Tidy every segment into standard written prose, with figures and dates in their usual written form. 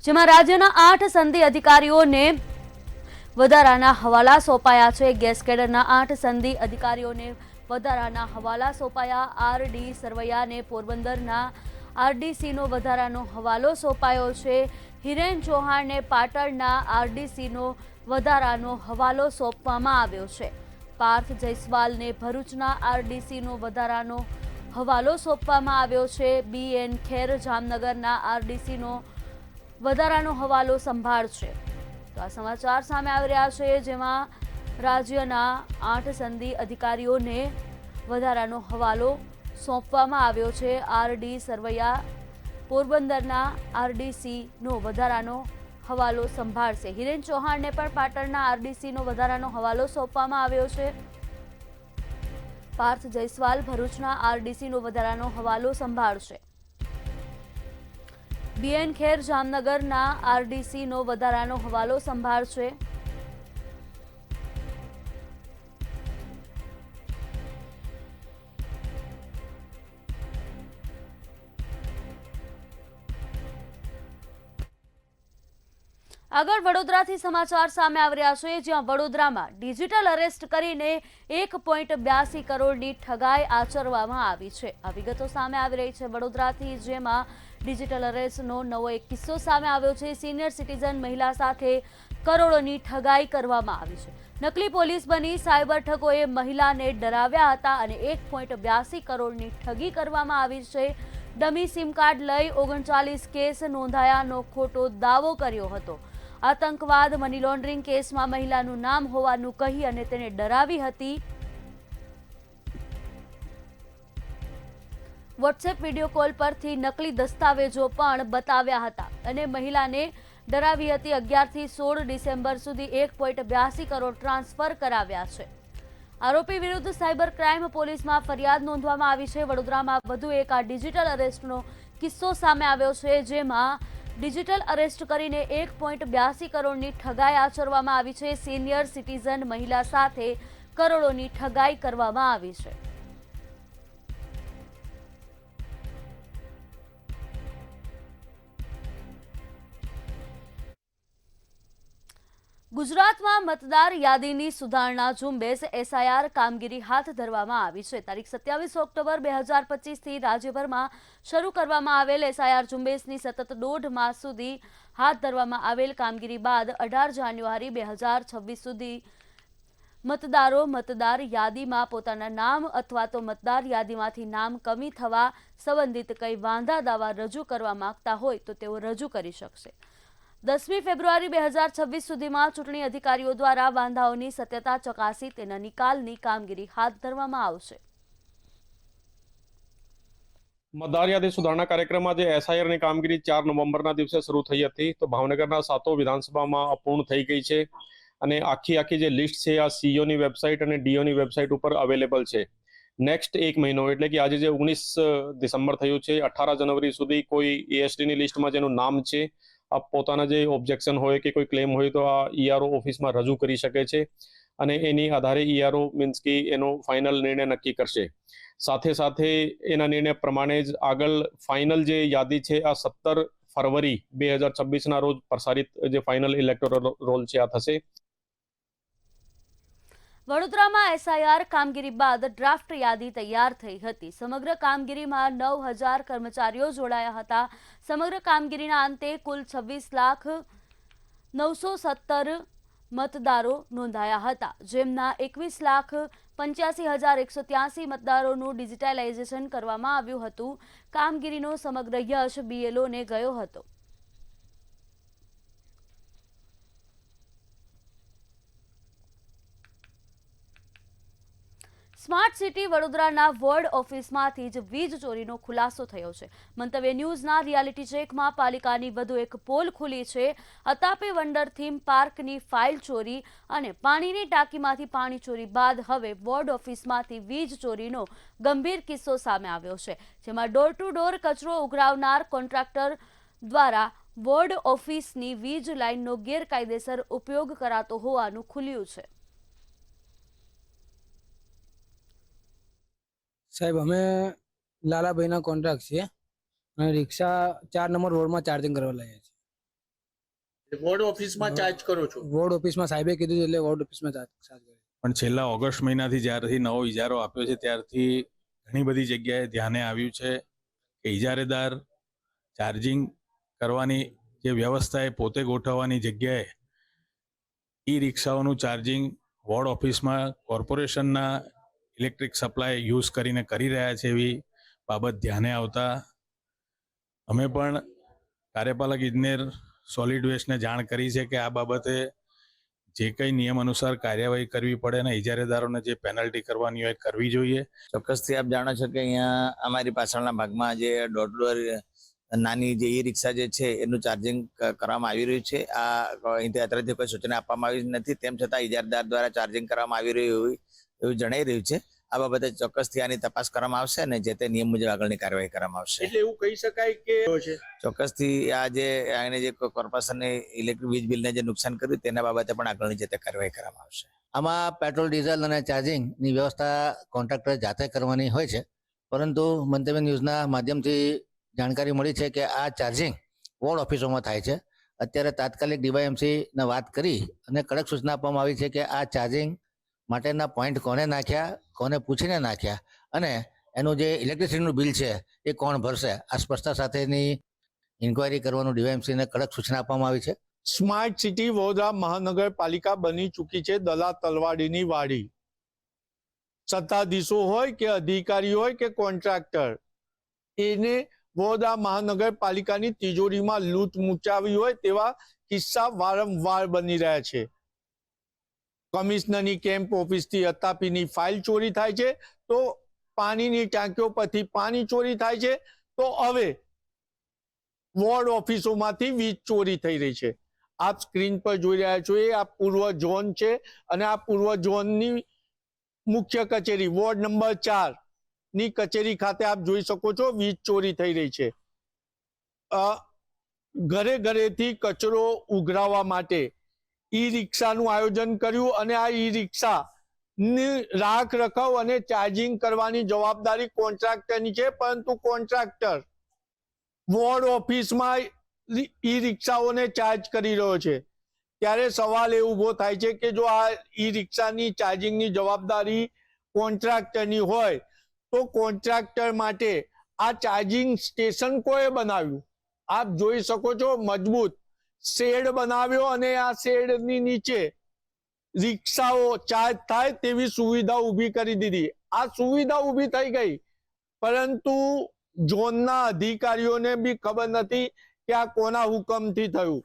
જેમાં રાજ્યના 8 સંધિ અધિકારીઓને વધારાના હવાલા સોંપાયા છે। ગેસ કેડરના 8 સંધિ અધિકારીઓને વધારાના હવાલા સોંપાયા। આર.ડી. સરવૈયાને પોરબંદરના આરડીસીનો વધારાનો હવાલો સોંપાયો છે। હિરેન ચૌહાણને પાટણના આરડીસીનો વધારાનો હવાલો સોંપવામાં આવ્યો છે। પાર્થ જયસ્વાલને ભરૂચના આરડીસીનો વધારાનો હવાલો સોંપવામાં આવ્યો છે। બી.એન. ખેર જામનગરના આરડીસીનો વધારાનો હવાલો સંભાળશે। તો આ સમાચાર સામે આવી રહ્યા છે, જેમાં રાજ્યના 8 સંધિ અધિકારીઓને વધારાનો હવાલો સોંપવામાં આવ્યો છે। આર.ડી. સરવૈયા પોરબંદરના આરડીસીનો વધારાનો હવાલો સંભાળશે। હિરેન ચૌહાણને પણ પાટણના આરડીસીનો વધારાનો હવાલો સોંપવામાં આવ્યો છે। પાર્થ જયસ્વાલ ભરૂચના આરડીસીનો વધારાનો હવાલો સંભાળશે। બી.એન. ખેર જામનગરના આરડીસીનો વધારાનો હવાલો સંભાળશે। આગળ વડોદરાથી સમાચાર સામે આવી રહ્યા છે, જ્યાં વડોદરામાં ડિજિટલ અરેસ્ટ કરીને 1.82 કરોડની ઠગાઈ આચરવામાં આવી છે। આ વિગતો સામે આવી રહી છે વડોદરાથી, જેમાં ડિજિટલ અરેસ્ટનો નવો એક કિસ્સો સામે આવ્યો છે। સિનિયર સિટીઝન મહિલા સાથે કરોડોની ઠગાઈ કરવામાં આવી છે। નકલી પોલીસ બની સાયબર ઠગોએ મહિલાને ડરાવ્યા હતા અને 1.82 કરોડની ઠગી કરવામાં આવી છે। ડમી સિમ કાર્ડ લઈ 39 કેસ નોંધાયાનો ખોટો દાવો કર્યો હતો। આતંકવાદ મની લોન્ડરિંગ કેસમાં મહિલાનું નામ હોવાનું કહી અને તેને ડરાવી હતી। વોટ્સએપ વિડીયો કોલ પરથી નકલી દસ્તાવેજો પણ બતાવ્યા હતા અને મહિલાને ડરાવી હતી। 11 થી 16 ડિસેમ્બર સુધી 1.82 કરોડ ટ્રાન્સફર કરાવ્યા છે। આરોપી વિરુદ્ધ સાયબર ક્રાઇમ પોલીસમાં ફરિયાદ નોંધવામાં આવી છે। વડોદરામાં વધુ એક આ ડિજિટલ અરેસ્ટનો કિસ્સો સામે આવ્યો છે, જેમાં ડિજિટલ અરેસ્ટ કરીને 1.82 કરોડની ઠગાઈ આચરવામાં આવી છે। સિનિયર સિટીઝન મહિલા સાથે કરોડોની ઠગાઈ કરવામાં આવી છે। ગુજરાતમાં મતદાર યાદીની સુધારણા ઝુંબેશ એસઆઈઆર કામગીરી હાથ ધરવામાં આવી છે। તારીખ 27 ઓક્ટોબર 2025થી રાજ્યભરમાં શરૂ કરવામાં આવેલ એસઆઈઆર ઝુંબેશની સતત 1.5 માસ સુધી હાથ ધરવામાં આવેલ કામગીરી બાદ 18 જાન્યુઆરી 2026 સુધી મતદારો મતદાર યાદીમાં પોતાના નામ અથવા તો મતદાર યાદીમાંથી નામ કમી થવા સંબંધિત કંઈ વાંધા દાવા રજૂ કરવા માંગતા હોય તો તેઓ રજૂ કરી શકશે। 10મી ફેબ્રુઆરી 2026 સુધીમાં ચૂંટણી અધિકારીઓ દ્વારા વાંધાઓની સત્યતા ચકાસી તેના નિકાલની કામગીરી હાથ ધરવામાં આવશે। મતદાર યાદી સુધારણા કાર્યક્રમમાં જે એસઆઈઆરની કામગીરી 4 નવેમ્બરના દિવસે શરૂ થઈ હતી, તો ભાવનગરના 7 વિધાનસભામાં પૂર્ણ થઈ ગઈ છે અને આખી જે લિસ્ટ છે આ સીઓની વેબસાઇટ અને ડીઓની વેબસાઇટ ઉપર અવેલેબલ છે। નેક્સ્ટ એક મહિનો એટલે કે આજે જે 19 ડિસેમ્બર થયું છે, 18 જાન્યુઆરી સુધી કોઈ એએસટીની લિસ્ટમાં જેનું નામ છે આપ પોતાના જે ઓબ્જેક્શન હોય કે કોઈ ક્લેમ હોય તો આ ઈઆરઓ ઓફિસમાં રજૂ કરી શકે છે અને એની આધારે ઈઆરઓ મીન્સ કે એનો ફાઇનલ નિર્ણય નક્કી કરશે। સાથે સાથે એના નિર્ણય પ્રમાણે જ આગળ ફાઇનલ જે યાદી છે આ 17 ફરવરી 2026ના રોજ પ્રસારિત જે ફાઇનલ ઇલેક્ટોરલ રોલ છે આ થશે। વડોદરામાં એસઆઈઆર કામગીરી બાદ ડ્રાફ્ટ યાદી તૈયાર થઈ હતી। સમગ્ર કામગીરીમાં 9000 કર્મચારીઓ જોડાયા હતા। સમગ્ર કામગીરીના અંતે કુલ 26,917 મતદારો નોંધાયા હતા, જેમના 21,85,183 મતદારોનું ડિજિટાઇલાઇઝેશન કરવામાં આવ્યું હતું। કામગીરીનો સમગ્ર યશ બીએલઓને ગયો હતો। સ્માર્ટ સિટી વડોદરાના વોર્ડ ઓફિસમાંથી જ વીજ ચોરીનો ખુલાસો થયો છે। મંતવ્ય ન્યૂઝના રિયાલિટી ચેકમાં પાલિકાની વધુ એક પોલ ખુલી છે। અતાપે વંડર થીમ પાર્કની ફાઇલ ચોરી અને પાણીની ટાંકીમાંથી પાણી ચોરી બાદ હવે વોર્ડ ઓફિસમાંથી વીજ ચોરીનો ગંભીર કિસ્સો સામે આવ્યો છે, જેમાં ડોર ટુ ડોર કચરો ઉઘરાવનાર કોન્ટ્રાક્ટર દ્વારા વોર્ડ ઓફિસની વીજ લાઇનનો ગેરકાયદેસર ઉપયોગ કરાતો હોવાનું ખુલ્યું છે। સાહેબ, અમે લાલાભાઈના કોન્ટ્રાક્ટ છીએ અને રિક્ષા 4 નંબર રોડમાં ચાર્જિંગ કરવા લાગ્યા છે। વોર્ડ ઓફિસમાં ચાર્જ કરો છો? વોર્ડ ઓફિસમાં સાહેબે કીધું છે એટલે વોર્ડ ઓફિસમાં ચાર્જ કર્યો. પણ છેલ્લા ઓગસ્ટ મહિનાથી જ્યારથી નવો ઇજારો આપ્યો છે ત્યારથી ઘણી બધી જગ્યાએ ધ્યાને આવ્યું છે કે ઇજારેદાર ચાર્જિંગ કરવાની જે વ્યવસ્થા એ પોતે ગોઠવવાની જગ્યાએ ઈ રિક્ષાઓનું ચાર્જિંગ વોર્ડ ઓફિસમાં કોર્પોરેશનના ઇલેક્ટ્રિક સપ્લાય યુઝ કરીને કરી રહ્યા છે એવી બાબત ધ્યાને આવતા અમે પણ કાર્યપાલક ઇજનેર સોલિડ વેસ્ટને જાણ કરી છે કે આ બાબતે જે કંઈ નિયમ અનુસાર કાર્યવાહી કરવી પડે અને ઇજારેદારોને જે પેનલ્ટી કરવાની હોય કરવી જોઈએ. ચોક્કસથી આપ જાણો છો કે અહીંયા અમારી પાછળના ભાગમાં જે ડોર ટુ ડોર નાની જે ઈ રિક્ષા જે છે એનું ચાર્જિંગ કરવામાં આવી રહ્યું છે. આ અહીંથી અત્યારેથી કોઈ સૂચના આપવામાં આવી નથી, તેમ છતાં ઇજારદાર દ્વારા ચાર્જિંગ કરવામાં આવી રહ્યું એવું જણાઈ રહ્યું છે. આ બાબતે ચોક્કસથી આની તપાસ કરવામાં આવશે અને જે તે નિયમ મુજબ આગળની કાર્યવાહી કરવામાં આવશે. એટલે એવું કહી શકાય કે છે ચોક્કસથી આ જે આને જે કોર્પોરેશનને ઇલેક્ટ્રિક વીજ બિલને જે નુકસાન કર્યું તેના બાબતે પણ આગળની જે તે કાર્યવાહી કરવામાં આવશે. આમાં પેટ્રોલ ડીઝલ અને ચાર્જિંગની વ્યવસ્થા કોન્ટ્રાક્ટર જાતે કરવાની હોય છે, પરંતુ મંતવ્ય ન્યૂઝના માધ્યમથી જાણકારી મળી છે કે આ ચાર્જિંગ વોર્ડ ઓફિસોમાં થાય છે. અત્યારે તાત્કાલિક ડીવાયએમસીને વાત કરી અને કડક સૂચના આપવામાં આવી છે કે આ ચાર્જિંગ માટેના પોઈન્ટ કોને નાખ્યા, કોને પૂછીને નાખ્યા અને એનું જે ઇલેક્ટ્રિસિટીનું બિલ છે એ કોણ ભરશે, આ સ્પષ્ટતા સાથેની ઇન્ક્વાયરી કરવાનું ડીવાયએમસીને કડક સૂચના આપવામાં આવી છે. સ્માર્ટ સિટી વડોદરા મહાનગરપાલિકા બની ચૂકી છે દલા તલવાડીની વાડી. સત્તાધીશો હોય કે અધિકારી હોય કે કોન્ટ્રાક્ટર, એને વડોદરા મહાનગરપાલિકાની તિજોરીમાં લૂંટ મચાવી હોય તેવા કિસ્સા વારંવાર બની રહ્યા છે. કમિશનરની કેમ્પ ઓફિસથી અતાપીની ફાઇલ ચોરી થાય છે, તો પાણીની ટાંકીઓ પરથી પાણી ચોરી થાય છે, તો હવે વોર્ડ ઓફિસોમાંથી વીજ ચોરી થઈ રહી છે. આપ સ્ક્રીન પર જોઈ રહ્યા છો એ આ પૂર્વ ઝોન છે અને આ પૂર્વ ઝોનની મુખ્ય કચેરી વોર્ડ નંબર 4 ની કચેરી ખાતે આપ જોઈ શકો છો વીજ ચોરી થઈ રહી છે. ઘરે ઘરેથી કચરો ઉઘરાવવા માટે ઈ રિક્ષાનું આયોજન કર્યું અને આ ઈ રિક્ષા ની રાખ રખાવ અને ચાર્જિંગ કરવાની જવાબદારી કોન્ટ્રાક્ટરની છે, પરંતુ કોન્ટ્રાક્ટર વોર્ડ ઓફિસમાં ઈ રિક્ષાઓને ચાર્જ કરી રહ્યો છે. ત્યારે સવાલ એ ઉભો થાય છે કે જો આ ઈ રિક્ષાની ચાર્જિંગની જવાબદારી કોન્ટ્રાક્ટરની હોય તો કોન્ટ્રાક્ટર માટે આ ચાર્જિંગ સ્ટેશન કોએ બનાવ્યું? આપ જોઈ શકો છો મજબૂત શેડ બનાવ્યો અને આ શેડની નીચે રિક્ષાઓ ચાર્જ થાય તેવી સુવિધા ઊભી કરી દીધી. આ સુવિધા ઊભી થઈ ગઈ, પરંતુ ઝોનના અધિકારીઓને બી ખબર નથી કે આ કોના હુકમથી થયું.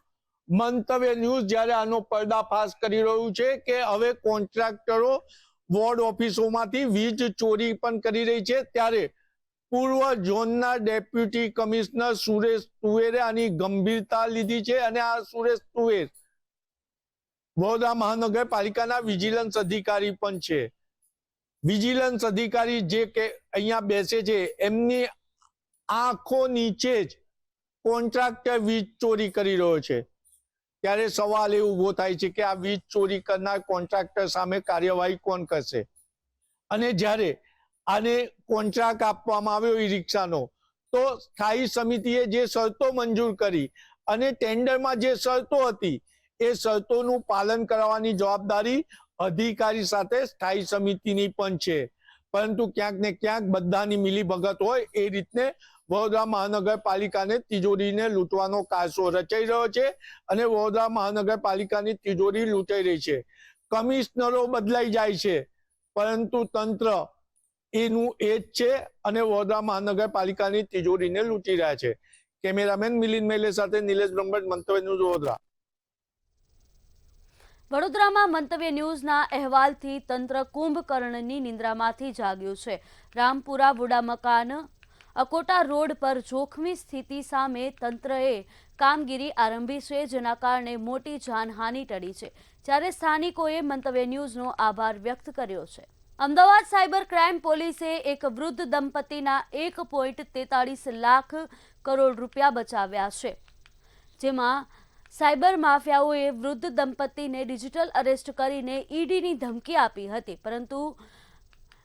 મંતવ્ય ન્યૂઝ જ્યારે આનો પર્દાફાશ કરી રહ્યું છે કે હવે કોન્ટ્રાક્ટરો વોર્ડ ઓફિસોમાંથી વીજ ચોરી પણ કરી રહી છે, ત્યારે પૂર્વ ઝોનના ડેપ્યુટી કમિશનર સુરેશ તુવેરે આની ગંભીરતા લીધી છે અને આ સુરેશ તુવેર વડોદરા મહાનગરપાલિકાના વિજિલન્સ અધિકારી પણ છે. વિજિલન્સ અધિકારી જે કે અહીંયા બેસે છે એમની આંખો નીચે જ કોન્ટ્રાક્ટર વીજ ચોરી કરી રહ્યો છે. ત્યારે સવાલ એ ઉભો થાય છે કે આ વીજ ચોરી કરનાર કોન્ટ્રાક્ટર સામે કાર્યવાહી કોણ કરશે? અને જ્યારે આને કોન્ટ્રાક્ટ આપવામાં આવ્યો ઈ રિક્ષાનો, તો સ્થાયી સમિતિએ જે શરતો મંજૂર કરી અને ટેન્ડરમાં જે શરતો હતી એ શરતોનું પાલન કરવાની જવાબદારી અધિકારી સાથે સ્થાયી સમિતિની પણ છે. પરંતુ ક્યાંક ને ક્યાંક બધાની મિલીભગત હોય એ રીતને વડોદરા મહાનગરપાલિકાને તિજોરીને લૂંટવાનો કારસો રચાઈ રહ્યો છે અને વડોદરા મહાનગરપાલિકાની તિજોરી લૂંટાઈ રહી છે. કમિશનરો બદલાઈ જાય છે, પરંતુ તંત્ર એનું એ જ છે અને વડોદરા મહાનગરપાલિકાની તિજોરીને લૂંટી રહ્યા છે. કેમેરામેન મિલિંદ મેલે સાથે નિલેશ બ્રહ્મભટ્ટ, મંતવ્ય ન્યૂઝ વડોદરા. વડોદરામાં મંતવ્ય ન્યૂઝના અહેવાલથી તંત્ર કુંભકર્ણની નિંદ્રામાંથી જાગ્યું છે. રામપુરા વુડા મકાન અકોટા રોડ પર જોખમી સ્થિતિ સામે તંત્રએ કામગીરી આરંભી છે, જેના કારણે મોટી જાનહાનિ ટળી છે. જ્યારે સ્થાનિકોએ મંતવ્ય ન્યૂઝનો આભાર વ્યક્ત કર્યો છે. અમદાવાદ સાયબર ક્રાઇમ પોલીસે એક વૃદ્ધ દંપતીના 1.43 લાખ કરોડ રૂપિયા બચાવ્યા છે, જેમાં સાયબર માફિયાઓએ વૃદ્ધ દંપતીને ડિજિટલ અરેસ્ટ કરીને ઈડીની ધમકી આપી હતી, પરંતુ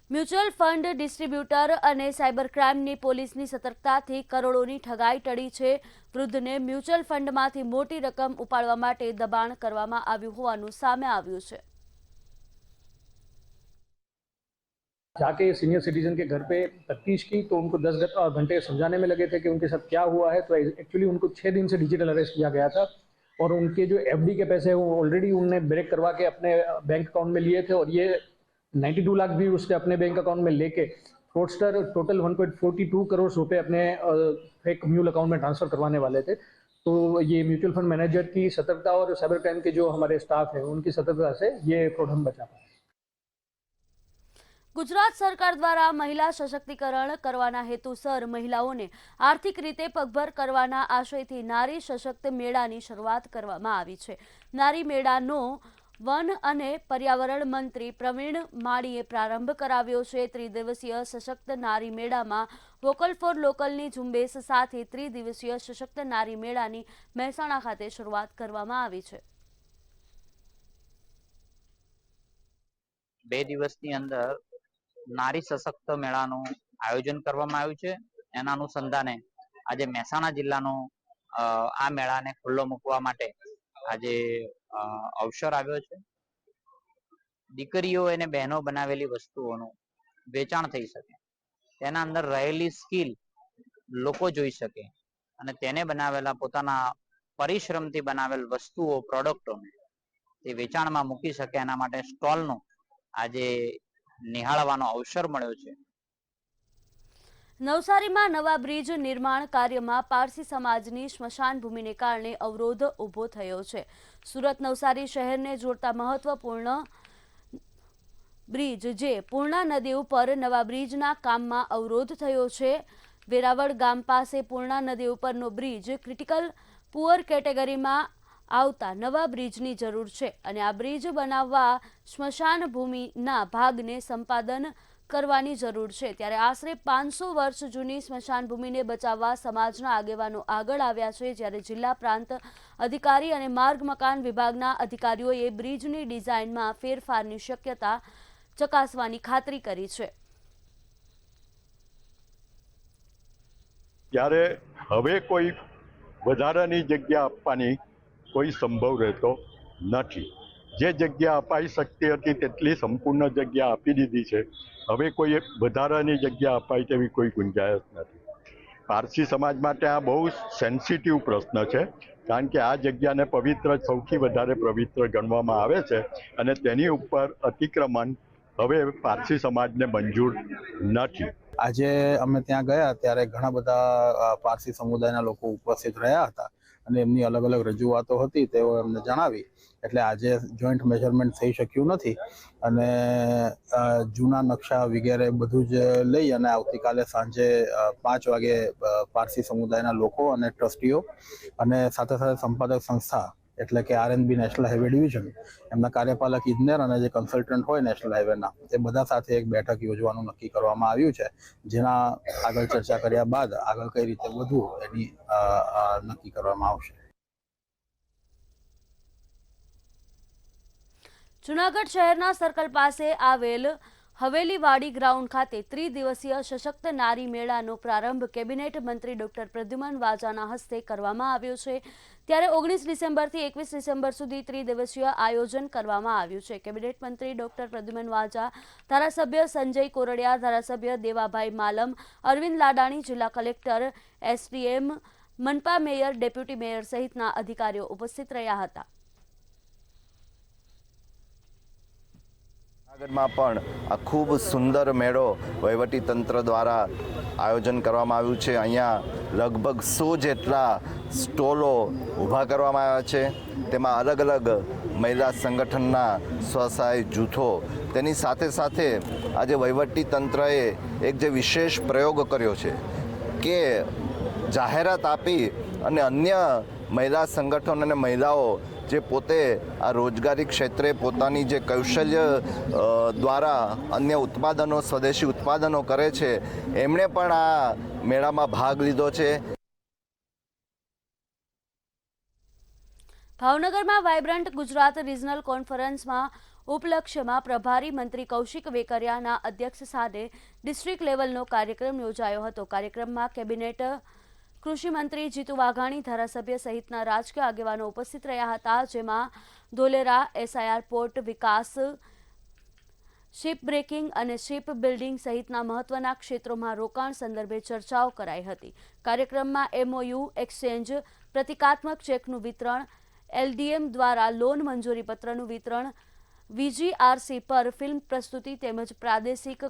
મ્યુચ્યુઅલ ફંડ ડિસ્ટ્રીબ્યુટર અને સાયબર ક્રાઇમની પોલીસની સતર્કતાથી કરોડોની ઠગાઈ ટળી છે. વૃદ્ધને મ્યુચ્યુઅલ ફંડમાંથી મોટી રકમ ઉપાડવા માટે દબાણ કરવામાં આવ્યું હોવાનું સામે આવ્યું છે. जाके सीनियर सिटीजन के घर पे तफ्तीश की तो उनको 10 घंटे समझाने में लगे थे कि उनके साथ क्या हुआ है. तो एक्चुअली उनको 6 दिन से डिजिटल अरेस्ट किया गया था और उनके जो एफडी के पैसे हैं वो ऑलरेडी उनने ब्रेक करवा के अपने बैंक अकाउंट में लिए थे और ये 92 लाख भी उसके अपने बैंक अकाउंट में लेके फ्रॉडस्टर टोटल 1.42 करोड़ रुपए अपने फेक म्यूल अकाउंट में ट्रांसफर करवाने वाले थे. तो ये म्यूचुअल फंड मैनेजर की सतर्कता और साइबर क्राइम के जो हमारे स्टाफ है उनकी सतर्कता से ये फ्रॉड हम बचा पाए. ગુજરાત સરકાર દ્વારા મહિલા સશક્તિકરણ કરવાના હેતુસર મહિલાઓને આર્થિક રીતે પગભર કરવાના આશયથી નારી સશક્ત મેળાની શરૂઆત કરવામાં આવી છે. નારી મેળાનો વન અને પર્યાવરણ મંત્રી પ્રવીણ માળીએ પ્રારંભ કરાવ્યો છે. ત્રિદિવસીય સશક્ત નારી મેળામાં વોકલ ફોર લોકલની ઝુંબેશ સાથે ત્રિદિવસીય સશક્ત નારી મેળાની મહેસાણા ખાતે શરૂઆત કરવામાં આવી છે. 2 દિવસની અંદર નારી સશક્ત મેળાનું આયોજન કરવામાં આવ્યું છે. એના અનુસંધાને આજે મહેસાણા જિલ્લાનો આ મેળાને ખુલ્લો મૂકવા માટે આજે અવસર આવ્યો છે. દીકરીઓ અને બહેનો બનાવેલી વસ્તુઓનું વેચાણ થઈ શકે, તેના અંદર રહેલી સ્કિલ લોકો જોઈ શકે અને તેને બનાવેલા પોતાના પરિશ્રમથી બનાવેલ વસ્તુઓ, પ્રોડક્ટોને તે વેચાણમાં મૂકી શકે એના માટે સ્ટોલનો આજે નિહાળવાનો અવસર મળ્યો છે. નવસારીમાં નવા બ્રિજ નિર્માણ કાર્યમાં પારસી સમાજની સ્મશાન ભૂમિને કારણે અવરોધ ઊભો થયો છે. સુરત નવસારી શહેરને જોડતા મહત્વપૂર્ણ બ્રિજ જે પૂર્ણા નદી ઉપર નવા બ્રિજના કામમાં અવરોધ થયો છે. વેરાવળ ગામ પાસે પૂર્ણા નદી ઉપરનો બ્રિજ ક્રિટિકલ પુઅર કેટેગરીમાં આવતા નવા બ્રિજની જરૂર છે અને આ બ્રિજ બનાવવા સ્મશાન ભૂમિના ભાગને સંપાદન કરવાની જરૂર છે. ત્યારે આશરે 500 વર્ષ જૂની સ્મશાન ભૂમિને બચાવવા સમાજના આગેવાનો આગળ આવ્યા છે. જ્યારે જિલ્લા પ્રાંત અધિકારી અને માર્ગ મકાન વિભાગના અધિકારીઓએ બ્રિજની ડિઝાઇનમાં ફેરફારની શક્યતા ચકાસવાની ખાતરી કરી છે. ત્યારે હવે કોઈ વધારાની જગ્યા આપવાની કોઈ સંભવ રહેતો નથી. જે જગ્યા અપાઈ શકતી હતી તેટલી સંપૂર્ણ જગ્યા આપી દીધી છે. હવે કોઈ વધારાની જગ્યા અપાય તેવી કોઈ ગુંજાયશ નથી. પારસી સમાજ માટે આ બહુ સેન્સિટિવ પ્રશ્ન છે, કારણ કે આ જગ્યાને પવિત્ર, સૌથી વધારે પવિત્ર ગણવામાં આવે છે અને તેની ઉપર અતિક્રમણ હવે પારસી સમાજને મંજૂર નથી. આજે અમે ત્યાં ગયા ત્યારે ઘણા બધા પારસી સમુદાયના લોકો ઉપસ્થિત રહ્યા હતા અને એમની અલગ અલગ રજૂઆતો હતી તેઓ એમને જણાવી. એટલે આજે જોઈન્ટ મેજરમેન્ટ થઈ શક્યું નથી અને જૂના નકશા વગેરે બધું જ લઈ અને આવતીકાલે સાંજે 5 વાગે પારસી સમુદાયના લોકો અને ટ્રસ્ટીઓ અને સાથે સાથે સંપાદક સંસ્થા એટલે કે આરએનબી નેશનલ હાઈવે ડિવિઝન, એમના કાર્યપાલક ઇજનેર અને જે કન્સલ્ટન્ટ હોય નેશનલ હાઈવેના, એ બધા સાથે એક બેઠક યોજવાનું નક્કી કરવામાં આવ્યું છે. જેના આગળ ચર્ચા કર્યા બાદ આગળ કઈ રીતે વધવું એની નક્કી કરવામાં આવશે. જૂનાગઢ શહેરના સર્કલ પાસે આવેલ હવેલીવાડી ગ્રાઉન્ડ ખાતે ત્રિદિવસીય સશક્ત નારી મેળાનો પ્રારંભ કેબિનેટ મંત્રી ડોક્ટર પ્રદ્યુમન વાજાના હસ્તે કરવામાં આવ્યો છે. ત્યારે 19 ડિસેમ્બરથી 21 ડિસેમ્બર સુધી ત્રિદિવસીય આયોજન કરવામાં આવ્યું છે. કેબિનેટ મંત્રી ડોક્ટર પ્રદ્યુમન વાજા, ધારાસભ્ય સંજય કોરડિયા, ધારાસભ્ય દેવાભાઈ માલમ, અરવિંદ લાડાણી, જિલ્લા કલેક્ટર, એસડીએમ, મનપા મેયર, ડેપ્યુટી મેયર સહિતના અધિકારીઓ ઉપસ્થિત રહ્યા હતા. જૂનાગઢમાં પણ આ ખૂબ સુંદર મેળો વહીવટી તંત્ર દ્વારા આયોજન કરવામાં આવ્યું છે. અહીંયા લગભગ 100 જેટલા સ્ટોલો ઊભા કરવામાં આવ્યા છે. તેમાં અલગ અલગ મહિલા સંગઠનના સ્વસહાય જૂથો, તેની સાથે સાથે આજે વહીવટી તંત્રએ એક જે વિશેષ પ્રયોગ કર્યો છે કે જાહેરાત આપી અને અન્ય મહિલા સંગઠન અને મહિલાઓ જે પોતે આ રોજગારી ક્ષેત્રે પોતાની જે કૌશલ્ય દ્વારા અન્ય ઉત્પાદનો, સ્વદેશી ઉત્પાદનો કરે છે, એમણે પણ આ મેળામાં ભાગ લીધો છે. ભાવનગરમાં વાઇબ્રન્ટ ગુજરાત રિજનલ કોન્ફરન્સમાં ઉપલક્ષ્યમાં પ્રભારી મંત્રી કૌશિક વેકરિયાના અધ્યક્ષ સ્થાને ડિસ્ટ્રિક્ટ લેવલનો કાર્યક્રમ યોજાયો હતો. કાર્યક્રમમાં કેબિનેટ કૃષિ મંત્રી જીતુ વાઘાણી, ધારાસભ્ય સહિતના રાજકીય આગેવાનો ઉપસ્થિત રહ્યા હતા, જેમાં ધોલેરા SIR પોર્ટ વિકાસ, શિપ બ્રેકિંગ અને શિપ બિલ્ડિંગ સહિતના મહત્વના ક્ષેત્રોમાં રોકાણ સંદર્ભે ચર્ચાઓ કરાઈ હતી. કાર્યક્રમમાં MOU એક્સચેન્જ, પ્રતિકાત્મક ચેકનું વિતરણ, LDM દ્વારા લોન મંજૂરી પત્રનું વિતરણ, VGRC પર ફિલ્મ પ્રસ્તુતિ તેમજ પ્રાદેશિક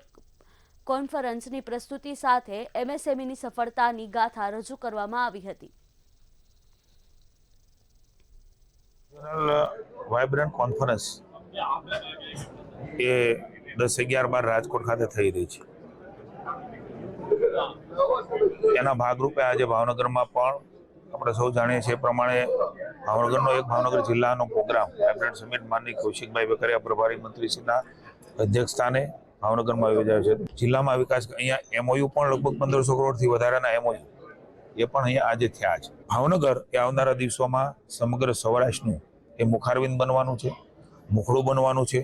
કોન્ફરન્સની પ્રસ્તુતિ સાથે MSMEની સફળતાની ગાથા રજૂ કરવામાં આવી હતી. વાઇબ્રન્ટ કોન્ફરન્સ એ 10-11-12 રાજકોટ ખાતે થઈ રહી છે. એના ભાગરૂપે આજે ભાવનગરમાં પણ આપણે સૌ જાણીએ છીએ પ્રમાણે ભાવનગર જિલ્લાનો પ્રોગ્રામ વાઇબ્રન્ટ સમિટ માનનીય કૌશિકભાઈ વેકરિયા પ્રભારી મંત્રીશ્રીના અધ્યક્ષ સ્થાને ભાવનગરમાં યોજાયો છે. જિલ્લામાં વિકાસ અહીંયા MOU પણ લગભગ 1500 કરોડથી વધારાના MOU એ પણ અહીંયા આજે થયા છે. ભાવનગર એ આવનારા દિવસોમાં સમગ્ર સૌરાષ્ટ્રનું એ મુખારબિંદ બનવાનું છે, મુખડું બનવાનું છે.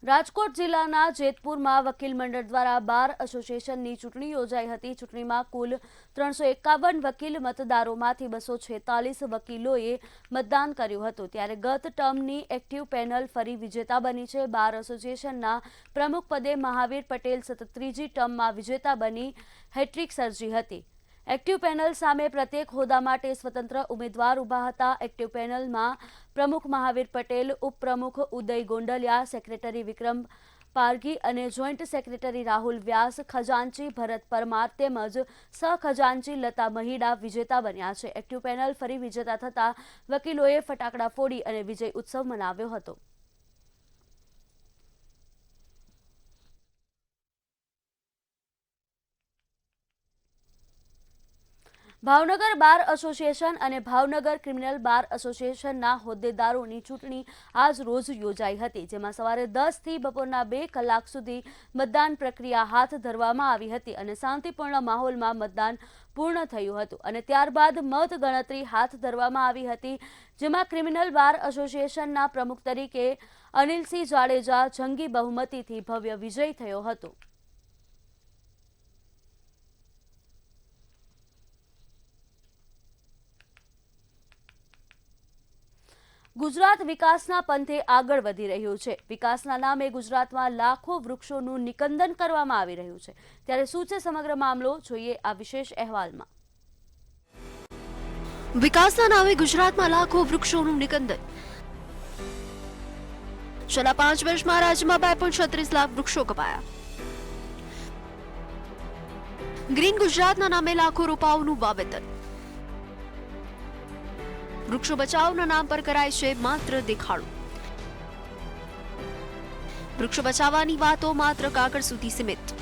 રાજકોટ જિલ્લાના જેતપુરમાં વકીલ મંડળ દ્વારા બાર એસોસિએશનની ચૂંટણી યોજાઈ હતી. ચૂંટણીમાં કુલ 351 વકીલ મતદારોમાંથી 246 વકીલોએ મતદાન કર્યું હતું. ત્યારે ગત ટર્મની એક્ટિવ પેનલ ફરી વિજેતા બની છે. બાર એસોસિએશનના પ્રમુખ પદે મહાવીર પટેલ સતત ત્રીજી ટર્મમાં વિજેતા બની હેટ્રિક સર્જી હતી. એક્ટિવ પેનલ સામે પ્રત્યેક હોદ્દા માટે સ્વતંત્ર ઉમેદવાર ઊભા હતા. એક્ટિવ પેનલમાં પ્રમુખ મહાવીર પટેલ, ઉપપ્રમુખ ઉદય ગોંડલિયા, સેક્રેટરી વિક્રમ પારઘી અને જોઈન્ટ સેક્રેટરી રાહુલ વ્યાસ, ખજાનચી ભરત પરમાર તેમજ સહખજાનચી લતા મહીડા વિજેતા બન્યા છે. એક્ટિવ પેનલ ફરી વિજેતા થતા વકીલોએ ફટાકડા ફોડી અને વિજય ઉત્સવ મનાવ્યો હતો. ભાવનગર બાર એસોસિએશન અને ભાવનગર ક્રિમિનલ બાર એસોસિએશનના હોદ્દેદારોની ચૂંટણી આજ રોજ યોજાઈ હતી, જેમાં સવારે 10 થી બપોરના 2 કલાક સુધી મતદાન પ્રક્રિયા હાથ ધરવામાં આવી હતી અને શાંતિપૂર્ણ માહોલમાં મતદાન પૂર્ણ થયું હતું અને ત્યારબાદ મત ગણતરી હાથ ધરવામાં આવી હતી, જેમાં ક્રિમિનલ બાર એસોસિએશનના પ્રમુખ તરીકે અનિલસિંહ જાડેજા જંગી બહુમતીથી ભવ્ય વિજય થયો હતો. ગુજરાત વિકાસના પંથે આગળ વધી રહ્યું છે. વિકાસના નામે ગુજરાતમાં લાખો વૃક્ષોનું નિકંદન કરવામાં આવી રહ્યું છે. ત્યારે શું છે સમગ્ર મામલો, જોઈએ આ વિશેષ અહેવાલમાં. વિકાસના નામે ગુજરાતમાં લાખો વૃક્ષોનું નિકંદન. છેલ્લા 5 વર્ષમાં રાજ્યમાં 2.36 લાખ વૃક્ષો કપાયા. ગ્રીન ગુજરાતના નામે લાખો રોપાઓનું વાવેતર. વૃક્ષો બચાવના નામ પર કરાય છે માત્ર દેખાડો. વૃક્ષો બચાવવાની વાતો માત્ર કાગળ સુધી સીમિત.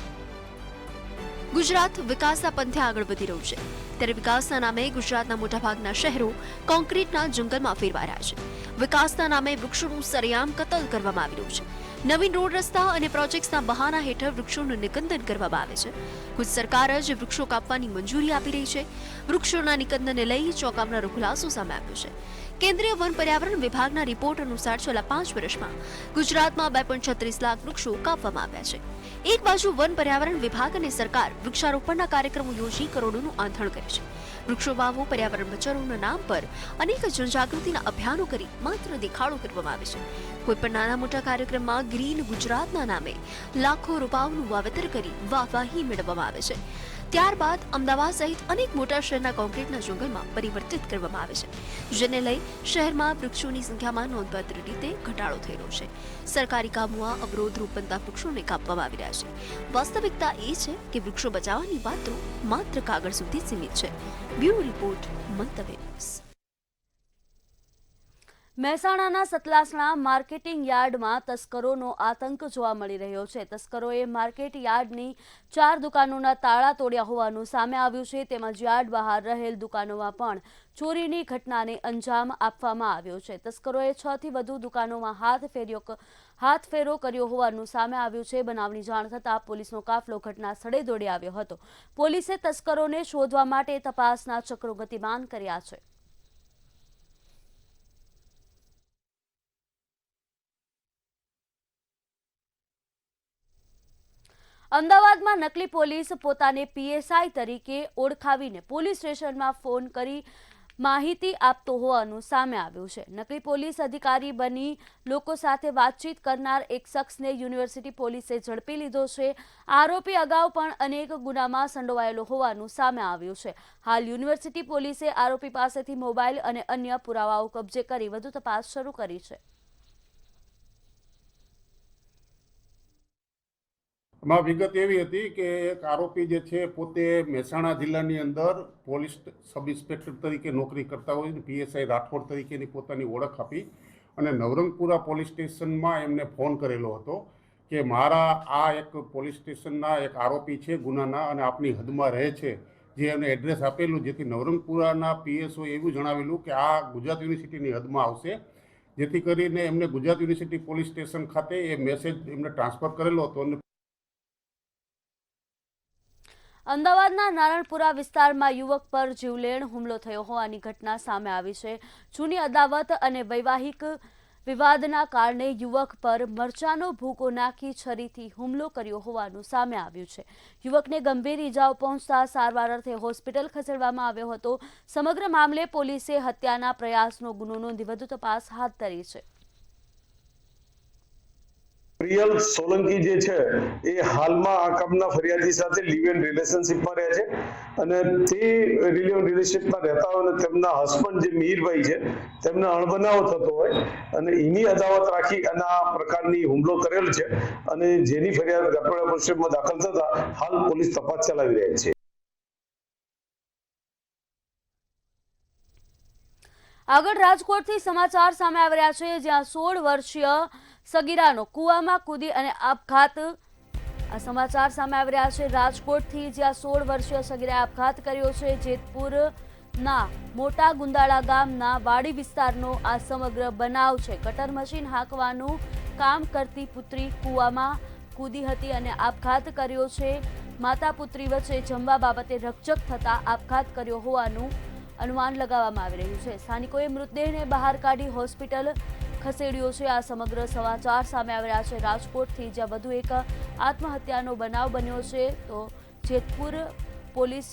ગુજરાત વિકાસના પંથે આગળ વધી રહ્યું છે, ત્યારે વિકાસના નામે ગુજરાતના મોટાભાગના શહેરો કોન્ક્રીટના જંગલમાં ફેરવાઈ રહ્યા છે. વિકાસના નામે વૃક્ષોનું સરેઆમ કતલ કરવામાં આવી રહ્યું છે. નવીન રોડ, રસ્તા અને પ્રોજેક્ટ્સના બહાના હેઠળ વૃક્ષોનું નિકંદન કરવામાં આવે છે. ખુદ સરકાર જ વૃક્ષો કાપવાની મંજૂરી આપી રહી છે. વૃક્ષોના નિકંદનને લઈ ચોંકાવનારો ખુલાસો સામે આવ્યો છે. કેન્દ્રીય વન પર્યાવરણ વિભાગના રિપોર્ટ અનુસાર છેલ્લા 5 વર્ષમાં ગુજરાતમાં 2.36 લાખ વૃક્ષો કાપવામાં આવ્યા છે. એક બાજુ વન પર્યાવરણ વિભાગ અને સરકાર વૃક્ષારોપણના કાર્યક્રમો યોજી કરોડોનું આંધણ કરે છે. વૃક્ષો વાવો, પર્યાવરણ બચાવોના નામ પર અનેક જનજાગૃતિના અભિયાનો કરી માત્ર દેખાડો કરવામાં આવે છે. કોઈ પણ નાના મોટા કાર્યક્રમમાં ગ્રીન ગુજરાતના નામે લાખો રોપાઓનું વાવેતર કરી વાહવાહી મેળવવામાં આવે છે. ત્યારબાદ અમદાવાદ સહિત અનેક મોટા શહેરના કોન્ક્રીટના જંગલમાં પરિવર્તિત કરવામાં આવે છે, જેને લઈ શહેરમાં વૃક્ષોની સંખ્યામાં નોંધપાત્ર રીતે ઘટાડો થઈ રહ્યો છે. સરકારી કામોમાં અવરોધરૂપ બનતા વૃક્ષોને કાપવામાં આવી રહ્યા છે. વાસ્તવિકતા એ છે કે વૃક્ષો બચાવવાની વાતો માત્ર કાગળ સુધી સીમિત છે. બ્યુરો રિપોર્ટ, મંતવ્ય ન્યૂઝ. મહેસાણાના સતલાસણા માર્કેટિંગ યાર્ડમાં તસ્કરોનો આતંક જોવા મળી રહ્યો છે. તસ્કરોએ માર્કેટ યાર્ડની 4 દુકાનોના તાળા તોડ્યા હોવાનું સામે આવ્યું છે. તેમજ યાર્ડ બહાર રહેલ દુકાનોમાં પણ ચોરીની ઘટનાને અંજામ આપવામાં આવ્યો છે. તસ્કરોએ 6 થી વધુ દુકાનોમાં હાથફેરો કર્યો હોવાનું સામે આવ્યું છે. બનાવની જાણ થતાં પોલીસનો કાફલો ઘટના સ્થળે દોડી આવ્યો હતો. પોલીસે તસ્કરોને શોધવા માટે તપાસના ચક્રો ગતિમાન કર્યા છે. અમદાવાદમાં નકલી પોલીસ પોતાને પીએસઆઈ તરીકે ઓળખાવીને પોલીસ સ્ટેશનમાં ફોન કરી માહિતી આપતો હોવાનું સામે આવ્યું છે. નકલી પોલીસ અધિકારી બની લોકો સાથે વાતચીત કરનાર એક શખ્સને યુનિવર્સિટી પોલીસે ઝડપી લીધો છે. આરોપી અગાઉ પણ અનેક ગુનામાં સંડોવાયેલો હોવાનું સામે આવ્યું છે. હાલ યુનિવર્સિટી પોલીસે આરોપી પાસેથી મોબાઈલ અને અન્ય પુરાવાઓ કબજે કરી વધુ તપાસ શરૂ કરી છે. એમાં વિગત એવી હતી કે એક આરોપી જે છે પોતે મહેસાણા જિલ્લાની અંદર પોલીસ સબ ઇન્સ્પેક્ટર તરીકે નોકરી કરતા હોય, પીએસઆઈ રાઠોડ તરીકેની પોતાની ઓળખ આપી અને નવરંગપુરા પોલીસ સ્ટેશનમાં એમને ફોન કરેલો હતો કે મારા આ એક પોલીસ સ્ટેશનના એક આરોપી છે ગુનાના અને આપની હદમાં રહે છે, જે એમને એડ્રેસ આપેલું, જેથી નવરંગપુરાના પીએસઓ એવું જણાવેલું કે આ ગુજરાત યુનિવર્સિટીની હદમાં આવશે, જેથી કરીને એમને ગુજરાત યુનિવર્સિટી પોલીસ સ્ટેશન ખાતે એ મેસેજ એમને ટ્રાન્સફર કરેલો હતો. અને અમદાવાદના નારણપુરા વિસ્તારમાં યુવક પર જીવલેણ હુમલો થયો હોવાની ઘટના સામે આવી છે. જૂની અદાવત અને વૈવાહિક વિવાદના કારણે યુવક પર મરચાનો ભૂકો નાખી છરીથી હુમલો કર્યો હોવાનું સામે આવ્યું છે. યુવકને ગંભીર ઈજાઓ પહોંચતા સારવાર અર્થે હોસ્પિટલ ખસેડવામાં આવ્યો હતો. સમગ્ર મામલે પોલીસે હત્યાના પ્રયાસનો ગુનો નોંધી વધુ તપાસ હાથ ધરી છે. પ્રિયલ સોલંકી જે છે એ હાલમાં આ કામના ફરિયાદી સાથે લિવ ઇન રિલેશનશિપમાં રહે છે અને તે લિવ ઇન રિલેશનશિપમાં રહેતા હોય અને તેમના હસબન્ડ જે મિહિરભાઈ છે તેમને અણબનાવ થતો હોય અને એની અદાવત રાખી અને આ પ્રકારની હુમલો કરેલ છે અને જેની ફરિયાદ ગટોડા પોલીસ સ્ટેશનમાં દાખલ થતા હાલ પોલીસ તપાસ ચલાવી રહી છે. આગળ રાજકોટથી સમાચાર સામે આવી રહ્યા છે, જ્યાં 16 વર્ષીય સગીરાનો કૂવામાં કૂદી અને આપઘાત. આ સમાચાર સામે આવી રહ્યા છે રાજકોટથી, જ્યાં 16 વર્ષીય સગીરાએ આપઘાત કર્યો છે. જેતપુરના મોટા ગુંદાળા ગામના વાડી વિસ્તારનો આ સમગ્ર બનાવ છે. કટર મશીન હાંકવાનું કામ કરતી પુત્રી કૂવામાં કૂદી હતી અને આપઘાત કર્યો છે. માતા પુત્રી વચ્ચે જમવા બાબતે રકઝક થતા આપઘાત કર્યો હોવાનું અનુમાન લગાવવામાં આવી રહ્યું છે. સ્થાનિકોએ મૃતદેહને બહાર કાઢી હોસ્પિટલ ખસેડ્યો છે. આ સમગ્ર સમાચાર સામે આવી રહ્યા છે રાજકોટથી, જ્યાં વધુ એક આત્મહત્યાનો બનાવ બન્યો છે. તો જેતપુર પોલીસ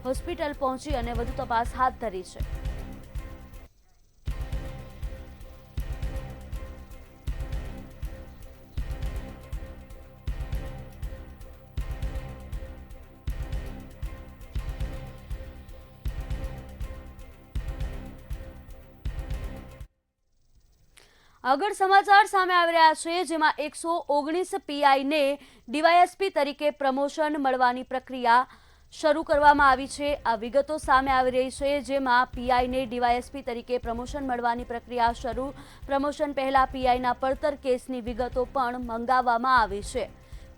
હોસ્પિટલ પહોંચી અને વધુ તપાસ હાથ ધરી છે. આગળ સમાચાર સામે આવી રહ્યા છે, જેમાં 119 પીઆઈને ડીવાયએસપી તરીકે પ્રમોશન મળવાની પ્રક્રિયા શરૂ કરવામાં આવી છે. આ વિગતો સામે આવી રહી છે, જેમાં પીઆઈને ડીવાયએસપી તરીકે પ્રમોશન મળવાની પ્રક્રિયા શરૂ. પ્રમોશન પહેલા પીઆઈના પડતર કેસની વિગતો પણ મંગાવવામાં આવી છે.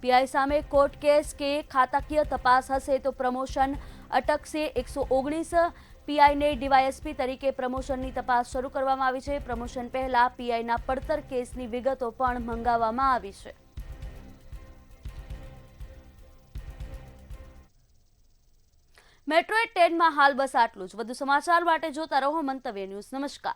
પીઆઈ સામે કોર્ટ કેસ કે ખાતાકીય તપાસ હશે તો પ્રમોશન અટકશે. 119 પીઆઈને ડીવાયએસપી તરીકે પ્રમોશનની તપાસ શરૂ કરવામાં આવી છે. પ્રમોશન પહેલા પીઆઈના પડતર કેસની વિગતો પણ મંગાવવામાં આવી છે. મેટ્રો 10માં હાલ બસ આટલું જ. વધુ સમાચાર માટે જોતા રહો મંતવ્ય ન્યૂઝ. નમસ્કાર.